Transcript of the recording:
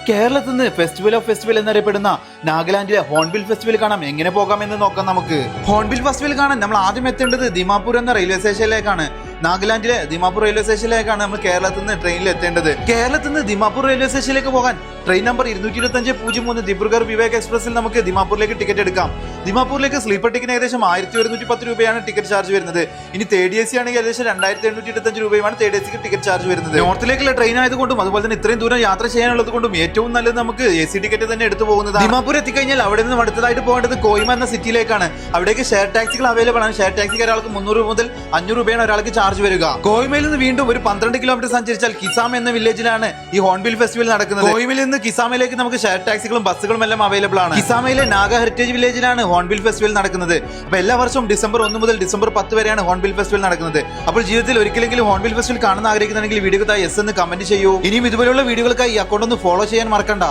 കേരളത്തിൽ നിന്ന് festival of festival എന്നറിയപ്പെടുന്ന നാഗാലാൻഡിലെ ഹോൺബിൽ ഫെസ്റ്റിവൽ കാണാം. എങ്ങനെ പോകാമെന്ന് നോക്കാം നമുക്ക്. ഹോൺബിൽ ഫെസ്റ്റിവൽ കാണാൻ നമ്മൾ ആദ്യം എത്തേണ്ടത് ദിമാപൂർ എന്ന റെയിൽവേ സ്റ്റേഷനിലേക്കാണ്. നാഗാലാൻഡിലെ ദിമാപൂർ റെയിൽവേ സ്റ്റേഷനിലേക്കാണ് നമ്മൾ കേരളത്തിൽ നിന്ന് ട്രെയിനിൽ എത്തേണ്ടത്. കേരളത്തിൽ നിന്ന് ദിമാപൂർ റെയിൽവേ സ്റ്റേഷനിലേക്ക് പോകാൻ ട്രെയിൻ നമ്പർ 225-03 ദിബ്രുഗഡ് വിവേക് എക്സ്പ്രസിൽ നമുക്ക് ദിമാപൂരിലേക്ക് ടിക്കറ്റ് എടുക്കാം. ദിമാപൂരിലേക്ക് സ്ലീപ്പർ ടിക്കറ്റ് ഏകദേശം 1110 രൂപയാണ് ടിക്കറ്റ് ചാർജ് വരുന്നത്. ഇനി തേർഡ് എ സി ആണെങ്കിൽ ഏകദേശം 2825 രൂപയാണ് തേർഡ് എ സിക്ക് ടിക്കറ്റ് ചാർജ് വരുന്നത്. നോർത്തിലേക്കുള്ള ട്രെയിൻ ആയതുകൊണ്ടും അതുപോലെ തന്നെ ഇത്രയും ദൂരം യാത്ര ചെയ്യാനുള്ളത് കൊണ്ടും ഏറ്റവും നല്ലത് നമുക്ക് എ സി ടിക്കറ്റ് തന്നെ എടുത്തു പോകുന്നത്. ദിമാപൂർ എത്തിക്കഴിഞ്ഞാൽ അവിടെ നിന്ന് അടുത്തതായിട്ട് പോകേണ്ടത് കോഹിമ എന്ന സിറ്റിയിലേക്കാണ്. അവിടേക്ക് ഷെയർ ടാക്സികൾ അവൈലബിൾ ആണ്. ഷെയർ ടാക്സിക്ക് ഒരാൾക്ക് 300 മുതൽ 500 രൂപയാണ് ഒരാൾക്ക് ചാർജ് വരിക. കോഹിമയിൽ നിന്ന് വീണ്ടും ഒരു 12 കിലോമീറ്റർ സഞ്ചരിച്ചാൽ കിസാം എന്ന വില്ലേജിലാണ് ഈ ഹോൺബിൽ ഫെസ്റ്റിവൽ നടക്കുന്നത്. കോഹിമയിൽ നിന്ന് കിസാമയിലേക്ക് നമുക്ക് ഷെയർ ടാക്സികളും ബസ്സുകളും എല്ലാം അവൈലബിൾ ആണ്. കിസാമയിലെ നാഗ ഹെറിറ്റേജ് വില്ലേജിലാണ് ഹോൺബിൽ ഫെസ്റ്റിവൽ നടക്കുന്നത്. അപ്പൊ എല്ലാ വർഷവും ഡിസംബർ 1 മുതൽ ഡിസംബർ 10 വരെയാണ് ഹോൺബിൽ ഫെസ്റ്റിവൽ നടക്കുന്നത്. അപ്പോൾ ജീവിതത്തിൽ ഒരിക്കലെങ്കിലും ഹോൺബിൽ ഫെസ്റ്റിവൽ കാണാൻ ആഗ്രഹിക്കുന്നുണ്ടെങ്കിൽ വീഡിയോക്ക് താഴെ യെസ് എന്ന് കമന്റ് ചെയ്യൂ. ഇനിയും ഇതുപോലുള്ള വീഡിയോകൾക്കായി ഈ അക്കൗണ്ട് ഒന്ന് ഫോളോ ചെയ്യാൻ മറക്കണ്ട.